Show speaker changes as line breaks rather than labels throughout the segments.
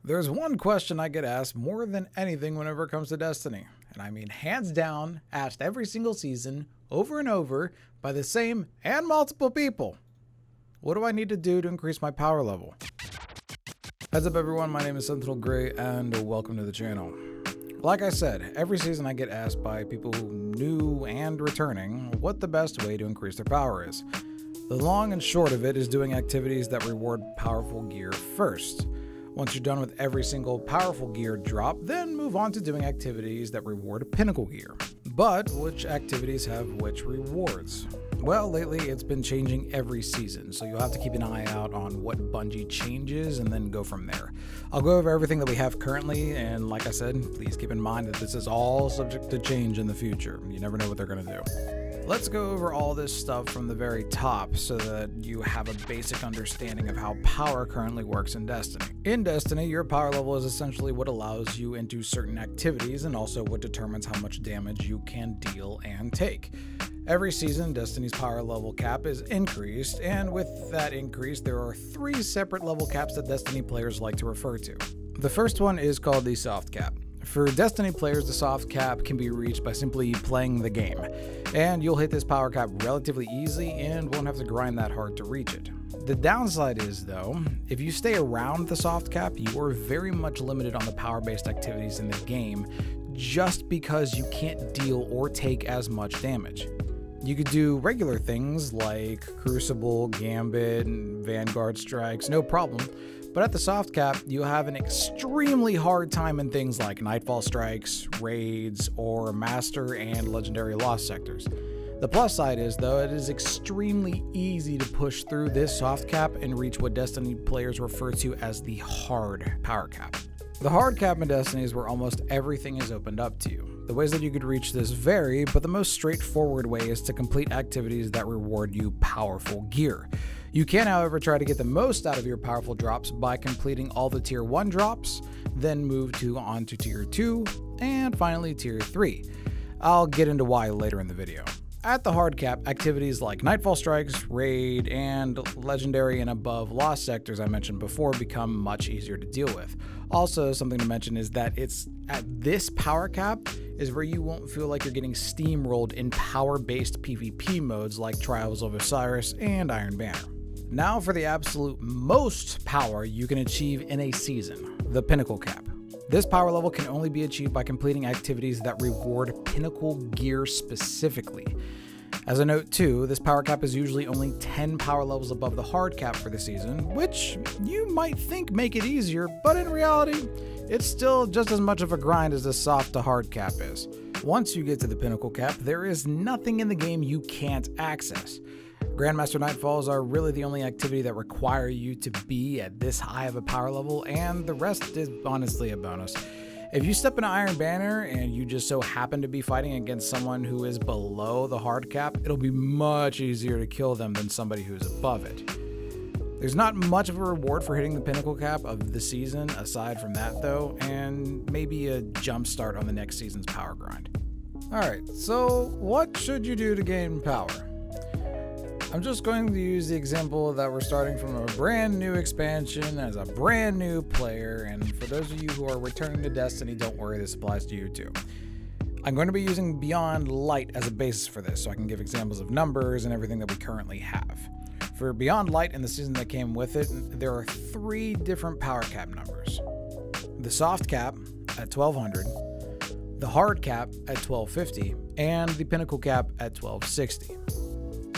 There's one question I get asked more than anything whenever it comes to Destiny, and I mean hands down, asked every single season, over and over, by the same and multiple people. What do I need to do to increase my power level? Heads up everyone, my name is SentinelGray and welcome to the channel. Like I said, every season I get asked by people who new and returning what the best way to increase their power is. The long and short of it is doing activities that reward powerful gear first. Once you're done with every single powerful gear drop, then move on to doing activities that reward pinnacle gear. But which activities have which rewards? Well, lately it's been changing every season, so you'll have to keep an eye out on what Bungie changes and then go from there. I'll go over everything that we have currently, and like I said, please keep in mind that this is all subject to change in the future. You never know what they're going to do. Let's go over all this stuff from the very top so that you have a basic understanding of how power currently works in Destiny. In Destiny, your power level is essentially what allows you into certain activities and also what determines how much damage you can deal and take. Every season, Destiny's power level cap is increased, and with that increase, there are 3 separate level caps that Destiny players like to refer to. The first one is called the soft cap. For Destiny players, the soft cap can be reached by simply playing the game, and you'll hit this power cap relatively easy and won't have to grind that hard to reach it. The downside is, though, if you stay around the soft cap, you are very much limited on the power-based activities in the game just because you can't deal or take as much damage. You could do regular things like Crucible, Gambit, and Vanguard strikes, no problem. But at the soft cap, you have an extremely hard time in things like Nightfall strikes, raids, or Master and Legendary Lost sectors. The plus side is, though, it is extremely easy to push through this soft cap and reach what Destiny players refer to as the hard power cap. The hard cap in Destiny is where almost everything is opened up to you. The ways that you could reach this vary, but the most straightforward way is to complete activities that reward you powerful gear. You can, however, try to get the most out of your powerful drops by completing all the tier 1 drops, then move on to tier 2, and finally tier 3. I'll get into why later in the video. At the hard cap, activities like Nightfall strikes, raid, and legendary and above lost sectors I mentioned before become much easier to deal with. Also, something to mention is that it's at this power cap is where you won't feel like you're getting steamrolled in power-based PvP modes like Trials of Osiris and Iron Banner. Now for the absolute most power you can achieve in a season, the Pinnacle Cap. This power level can only be achieved by completing activities that reward pinnacle gear specifically. As a note too, this power cap is usually only 10 power levels above the hard cap for the season, which you might think make it easier, but in reality, it's still just as much of a grind as the soft to hard cap is. Once you get to the Pinnacle Cap, there is nothing in the game you can't access. Grandmaster Nightfalls are really the only activity that require you to be at this high of a power level, and the rest is honestly a bonus. If you step into Iron Banner and you just so happen to be fighting against someone who is below the hard cap, it'll be much easier to kill them than somebody who's above it. There's not much of a reward for hitting the Pinnacle Cap of the season aside from that though, and maybe a jump start on the next season's power grind. Alright, so what should you do to gain power? I'm just going to use the example that we're starting from a brand new expansion as a brand new player, and for those of you who are returning to Destiny, don't worry, this applies to you too. I'm going to be using Beyond Light as a basis for this, so I can give examples of numbers and everything that we currently have. For Beyond Light and the season that came with it, there are 3 different power cap numbers. The soft cap at 1200, the hard cap at 1250, and the pinnacle cap at 1260.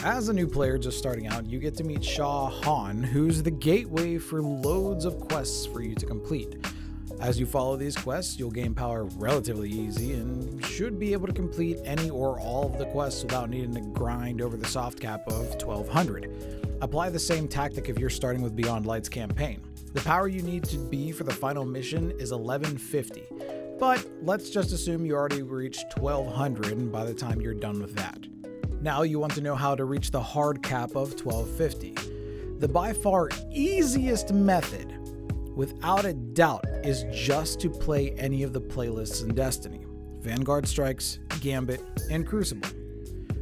As a new player just starting out, you get to meet Shah Han, who's the gateway for loads of quests for you to complete. As you follow these quests, you'll gain power relatively easy and should be able to complete any or all of the quests without needing to grind over the soft cap of 1200. Apply the same tactic if you're starting with Beyond Light's campaign. The power you need to be for the final mission is 1150, but let's just assume you already reached 1200 by the time you're done with that. Now you want to know how to reach the hard cap of 1250. The by far easiest method, without a doubt, is just to play any of the playlists in Destiny. Vanguard strikes, Gambit, and Crucible.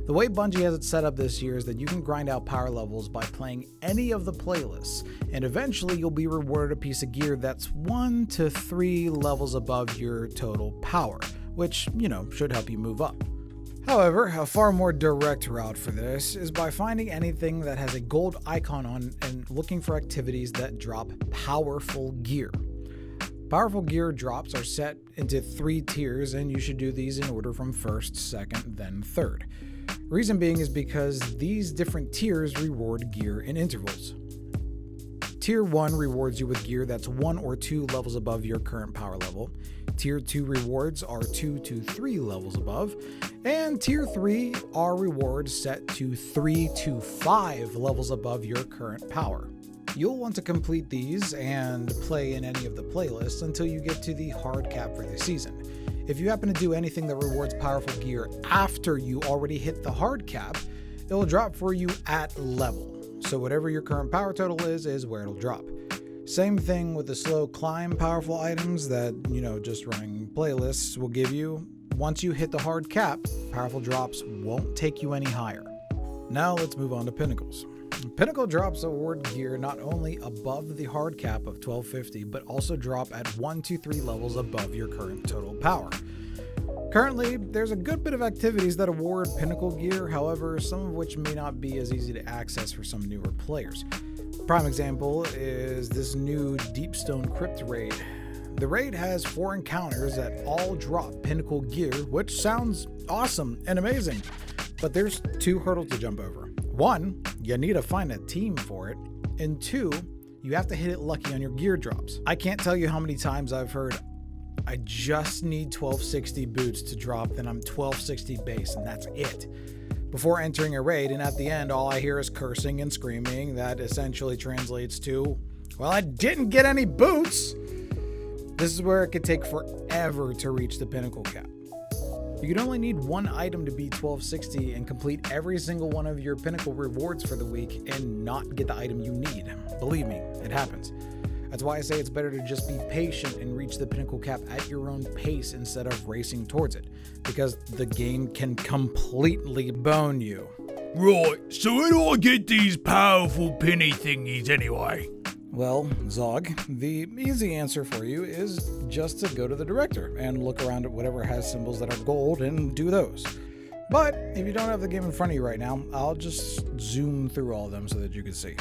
The way Bungie has it set up this year is that you can grind out power levels by playing any of the playlists, and eventually you'll be rewarded a piece of gear that's 1 to 3 levels above your total power, which, should help you move up. However, a far more direct route for this is by finding anything that has a gold icon on and looking for activities that drop powerful gear. Powerful gear drops are set into 3 tiers, and you should do these in order from 1st, 2nd, then 3rd. Reason being is because these different tiers reward gear in intervals. Tier 1 rewards you with gear that's 1 or 2 levels above your current power level. Tier 2 rewards are 2 to 3 levels above. And Tier 3 are rewards set to 3 to 5 levels above your current power. You'll want to complete these and play in any of the playlists until you get to the hard cap for the season. If you happen to do anything that rewards powerful gear after you already hit the hard cap, it will drop for you at level. So whatever your current power total is where it'll drop. Same thing with the slow climb powerful items that, just running playlists will give you. Once you hit the hard cap, powerful drops won't take you any higher. Now let's move on to Pinnacles. Pinnacle drops award gear not only above the hard cap of 1250, but also drop at 1 to 3 levels above your current total power. Currently, there's a good bit of activities that award Pinnacle gear, however, some of which may not be as easy to access for some newer players. Prime example is this new Deepstone Crypt raid. The raid has 4 encounters that all drop Pinnacle gear, which sounds awesome and amazing, but there's 2 hurdles to jump over. 1, you need to find a team for it, and 2, you have to hit it lucky on your gear drops. I can't tell you how many times I've heard, I just need 1260 boots to drop, then I'm 1260 base, and that's it. Before entering a raid, and at the end, all I hear is cursing and screaming. That essentially translates to, well, I didn't get any boots! This is where it could take forever to reach the Pinnacle Cap. You can only need 1 item to be 1260 and complete every single one of your Pinnacle rewards for the week and not get the item you need. Believe me, it happens. That's why I say it's better to just be patient and reach the Pinnacle Cap at your own pace instead of racing towards it, because the game can completely bone you.
Right, so where do I get these powerful penny thingies anyway?
Well, Zog, the easy answer for you is just to go to the director and look around at whatever has symbols that are gold and do those. But if you don't have the game in front of you right now, I'll just zoom through all of them so that you can see.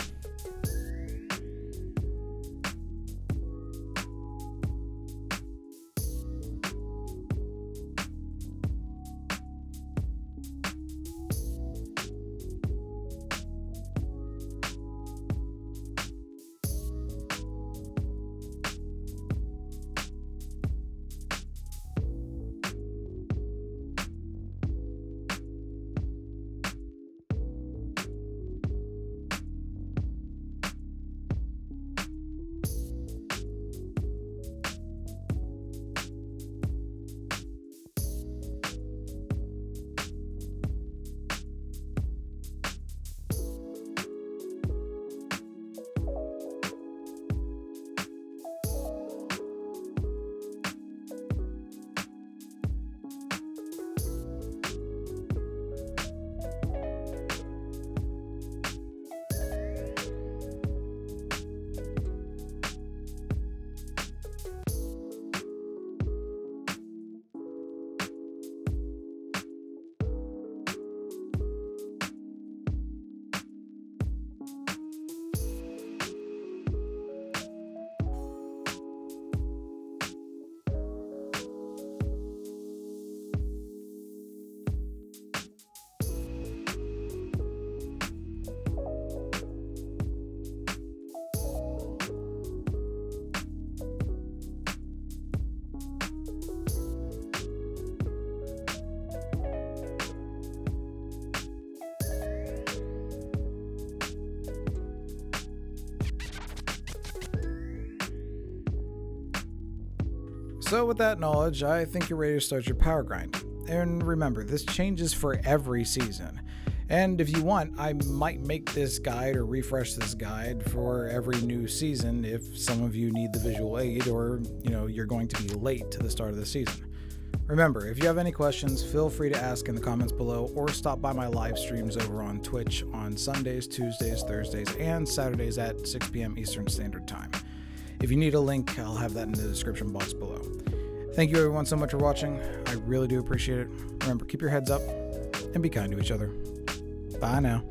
So with that knowledge, I think you're ready to start your power grind. And remember, this changes for every season. And if you want, I might make this guide or refresh this guide for every new season if some of you need the visual aid or, you're going to be late to the start of the season. Remember, if you have any questions, feel free to ask in the comments below or stop by my live streams over on Twitch on Sundays, Tuesdays, Thursdays, and Saturdays at 6 p.m. Eastern Standard Time. If you need a link, I'll have that in the description box below. Thank you everyone so much for watching. I really do appreciate it. Remember, keep your heads up and be kind to each other. Bye now.